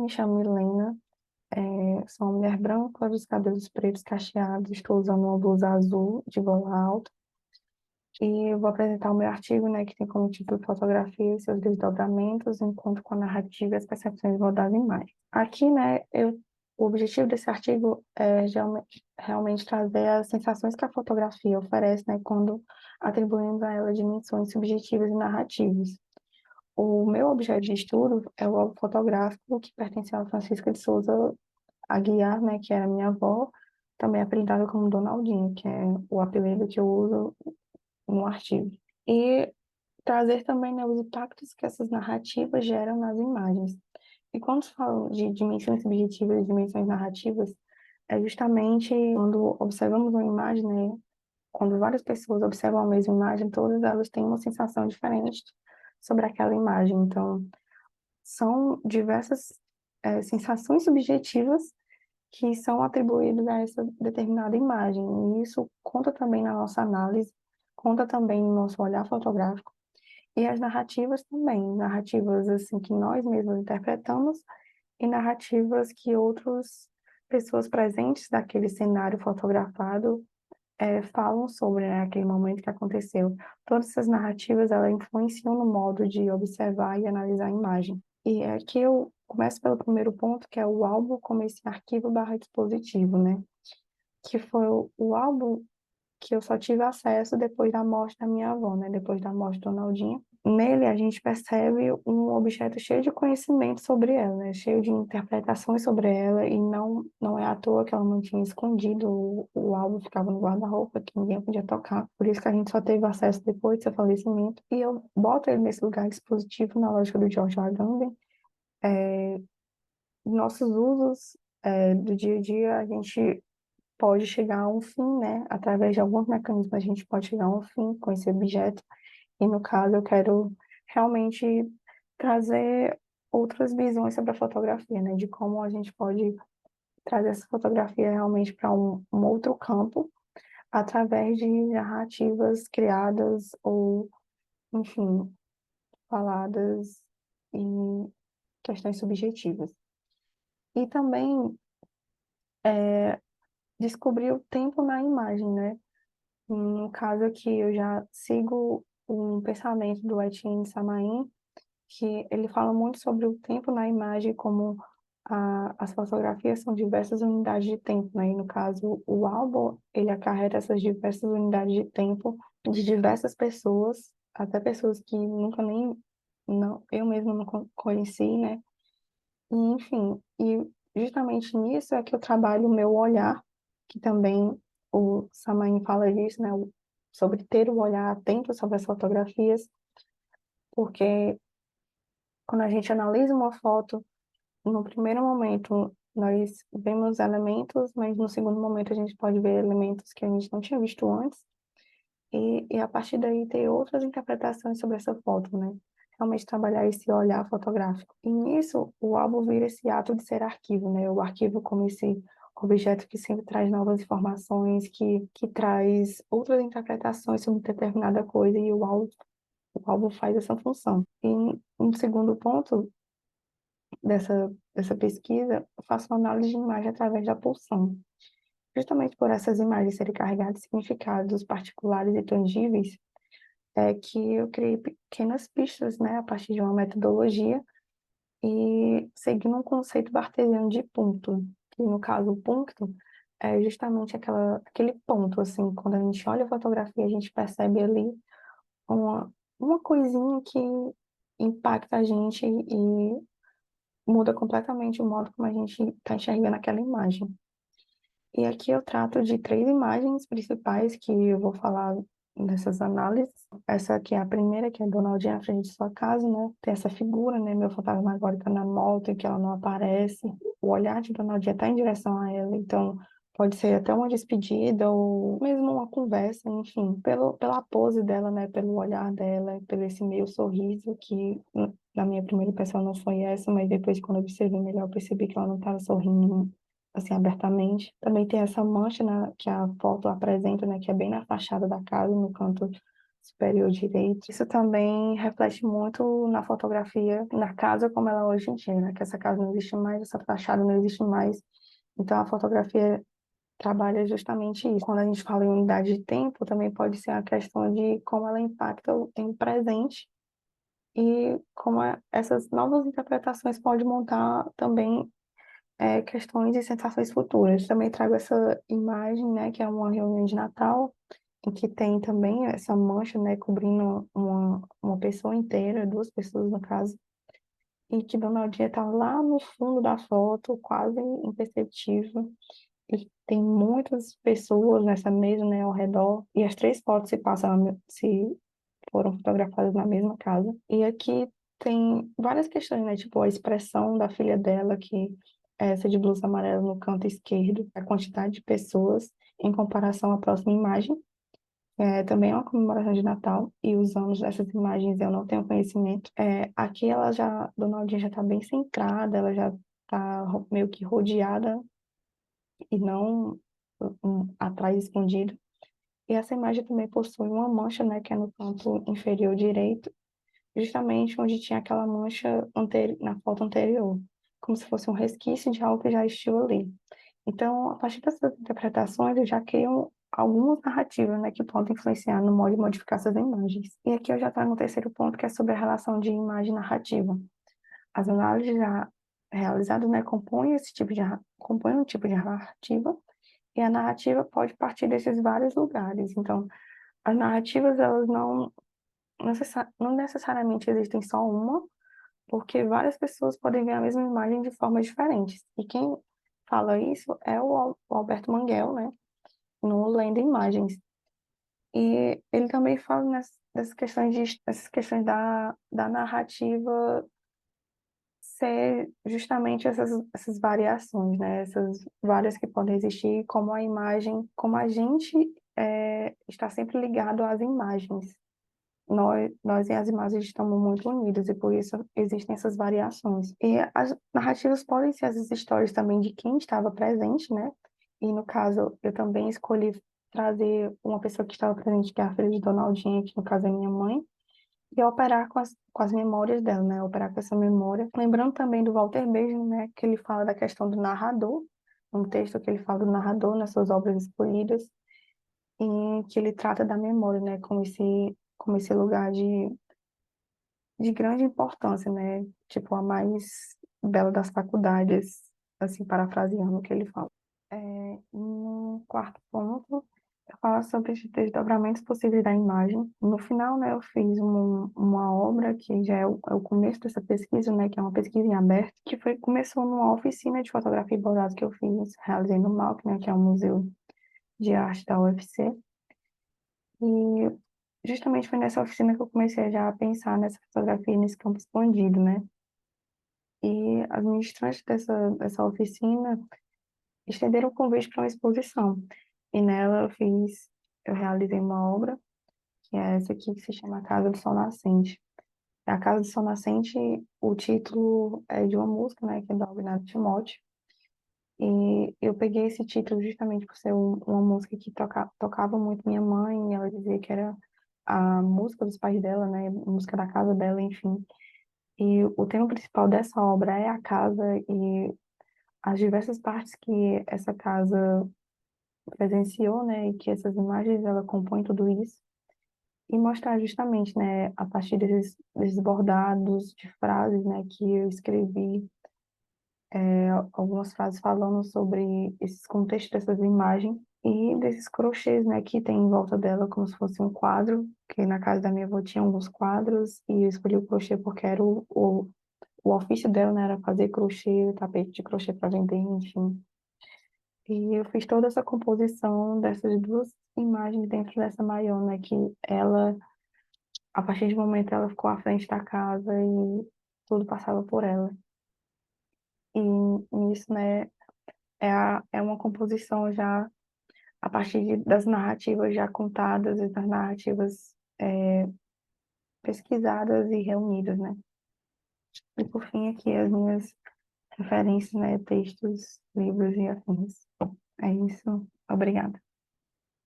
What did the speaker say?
me chamo Milena, sou uma mulher branca, de cabelos pretos cacheados, estou usando uma blusa azul de gola alta e eu vou apresentar o meu artigo, né, que tem como título Fotografia e seus desdobramentos, encontro com a narrativa e as percepções das imagens. Aqui, né, o objetivo desse artigo é realmente trazer as sensações que a fotografia oferece, né, quando atribuímos a ela dimensões subjetivas e narrativas. O meu objeto de estudo é o álbum fotográfico que pertence a Francisca de Souza Aguiar, né, que era minha avó, também apelidada como Donaldinho, que é o apelido que eu uso no artigo. E trazer também, né, os impactos que essas narrativas geram nas imagens. E quando se fala de dimensões subjetivas e dimensões narrativas, é justamente quando observamos uma imagem, né, quando várias pessoas observam a mesma imagem, todas elas têm uma sensação diferente sobre aquela imagem. Então, são diversas sensações subjetivas que são atribuídas a essa determinada imagem. E isso conta também na nossa análise, conta também no nosso olhar fotográfico. E as narrativas também, narrativas assim que nós mesmos interpretamos e narrativas que outras pessoas presentes daquele cenário fotografado falam sobre, né, aquele momento que aconteceu. Todas essas narrativas, elas influenciam no modo de observar e analisar a imagem. E aqui eu começo pelo primeiro ponto, que é o álbum como esse arquivo barra dispositivo, né? Que foi o álbum que eu só tive acesso depois da morte da minha avó, né? Depois da morte do Ronaldinho. Nele, a gente percebe um objeto cheio de conhecimento sobre ela, né? Cheio de interpretações sobre ela, e não é à toa que ela mantinha escondido o álbum, ficava no guarda-roupa, que ninguém podia tocar. Por isso que a gente só teve acesso depois do seu falecimento. E eu boto ele nesse lugar dispositivo na lógica do George Agamben. Nossos usos do dia a dia, a gente pode chegar a um fim, né? Através de alguns mecanismos, a gente pode chegar a um fim com esse objeto. E no caso, eu quero realmente trazer outras visões sobre a fotografia, né? De como a gente pode trazer essa fotografia realmente para um outro campo, através de narrativas criadas ou, enfim, faladas em questões subjetivas. E também descobrir o tempo na imagem, né? No caso aqui, eu já sigo um pensamento do Etienne Samain, que ele fala muito sobre o tempo na imagem, como as fotografias são diversas unidades de tempo, né? E no caso, o álbum, ele acarreta essas diversas unidades de tempo de diversas pessoas, até pessoas que nunca nem, não, eu mesma não conheci, né? E, enfim, e justamente nisso é que eu trabalho o meu olhar, que também o Samain fala disso, né? Sobre ter o olhar atento sobre as fotografias, porque quando a gente analisa uma foto, no primeiro momento nós vemos elementos, mas no segundo momento a gente pode ver elementos que a gente não tinha visto antes, e a partir daí ter outras interpretações sobre essa foto, né? Realmente trabalhar esse olhar fotográfico. E nisso, o álbum vira esse ato de ser arquivo, né? O arquivo como esse objeto que sempre traz novas informações, que traz outras interpretações sobre determinada coisa, e o álbum faz essa função. E um segundo ponto dessa pesquisa, eu faço uma análise de imagem através da pulsão. Justamente por essas imagens serem carregadas de significados particulares e tangíveis, é que eu criei pequenas pistas, né, a partir de uma metodologia e seguindo um conceito bartesiano de ponto, que no caso o ponto é justamente aquele ponto, assim, quando a gente olha a fotografia, a gente percebe ali uma, uma coisinha que impacta a gente e muda completamente o modo como a gente está enxergando aquela imagem. E aqui eu trato de três imagens principais que eu vou falar nessas análises. Essa aqui é a primeira, que é a Donaldinha à frente de sua casa, né? Tem essa figura, né? Meu fantasmagórico na moto, em que ela não aparece. O olhar de Donaldinha está em direção a ela, então pode ser até uma despedida ou mesmo uma conversa, enfim, pela pose dela, né? Pelo olhar dela, pelo esse meio sorriso que na minha primeira impressão não foi essa, mas depois quando eu observei melhor, eu percebi que ela não estava sorrindo assim, abertamente. Também tem essa mancha que a foto apresenta, né, que é bem na fachada da casa, no canto superior direito. Isso também reflete muito na fotografia, na casa como ela é hoje em dia, né? Que essa casa não existe mais, essa fachada não existe mais. Então, a fotografia trabalha justamente isso. Quando a gente fala em unidade de tempo, também pode ser a questão de como ela impacta o tempo presente e como essas novas interpretações podem montar também questões e sensações futuras. Também trago essa imagem, né, que é uma reunião de Natal, em que tem também essa mancha, né, cobrindo uma pessoa inteira, duas pessoas no caso, e que Donaldinha está lá no fundo da foto, quase imperceptível, e tem muitas pessoas nessa mesa, né, ao redor, e as três fotos se passam, se foram fotografadas na mesma casa. E aqui tem várias questões, né, tipo a expressão da filha dela, que é essa de blusa amarela no canto esquerdo, a quantidade de pessoas em comparação à próxima imagem. Também é uma comemoração de Natal, e os anos dessas imagens eu não tenho conhecimento. Aqui ela já, Donaldinha já está bem centrada, ela já está meio que rodeada e não atrás escondido. E essa imagem também possui uma mancha, né, que é no canto inferior direito, justamente onde tinha aquela mancha na foto anterior, como se fosse um resquício de algo que já existiu ali. Então, a partir dessas interpretações, eu já crio algumas narrativas, né, que podem influenciar no modo de modificar essas imagens. E aqui eu já trago um terceiro ponto, que é sobre a relação de imagem e narrativa. As análises já realizadas, né, compõem um tipo de narrativa, e a narrativa pode partir desses vários lugares. Então, as narrativas, elas não necessariamente existem só uma, porque várias pessoas podem ver a mesma imagem de formas diferentes. E quem fala isso é o Alberto Manguel, né, no Lendo Imagens. E ele também fala dessas questões da narrativa ser justamente essas variações, né? Essas várias que podem existir, como a imagem, como a gente está sempre ligado às imagens. Nós e as imagens estamos muito unidos e por isso existem essas variações. E as narrativas podem ser as histórias também de quem estava presente, né? E no caso, eu também escolhi trazer uma pessoa que estava presente, que é a filha de Donaldinha, que no caso é minha mãe, e operar com as memórias dela, né? Operar com essa memória. Lembrando também do Walter Benjamin, né? Que ele fala da questão do narrador, um texto que ele fala do narrador nas suas obras escolhidas, em que ele trata da memória, né? Como esse lugar de grande importância, né? Tipo, a mais bela das faculdades, assim, parafraseando o que ele fala. No quarto ponto, eu falo sobre os desdobramentos possíveis da imagem. No final, né, eu fiz uma obra que já é o começo dessa pesquisa, né, que é uma pesquisa em aberto, começou numa oficina de fotografia e bordado que eu fiz, realizei no MAUC, né, que é o Museu de Arte da UFC. E justamente foi nessa oficina que eu comecei já a pensar nessa fotografia, nesse campo expandido, né? E as ministrantes dessa oficina estenderam o convite para uma exposição. E nela eu realizei uma obra, que é essa aqui, que se chama A Casa do Sol Nascente. A Casa do Sol Nascente, o título é de uma música, né, que é do Albinado Timóteo. E eu peguei esse título justamente por ser uma música que tocava muito minha mãe, e ela dizia que era a música dos pais dela, né, a música da casa dela, enfim. E o tema principal dessa obra é a casa e as diversas partes que essa casa presenciou, né, e que essas imagens ela compõem tudo isso. E mostrar justamente, né, a partir desses bordados de frases, né, que eu escrevi, algumas frases falando sobre esses contextos dessas imagens e desses crochês, né, que tem em volta dela, como se fosse um quadro, que na casa da minha avó tinha alguns quadros, e eu escolhi o crochê porque era o ofício dela, né, era fazer crochê, tapete de crochê para vender, enfim. E eu fiz toda essa composição dessas duas imagens dentro dessa maiô, né, que ela, a partir de um momento, ela ficou à frente da casa e tudo passava por ela. E nisso, né, é uma composição já a partir das narrativas já contadas e das narrativas pesquisadas e reunidas, né? E por fim, aqui as minhas referências, né? Textos, livros e afins. É isso. Obrigada.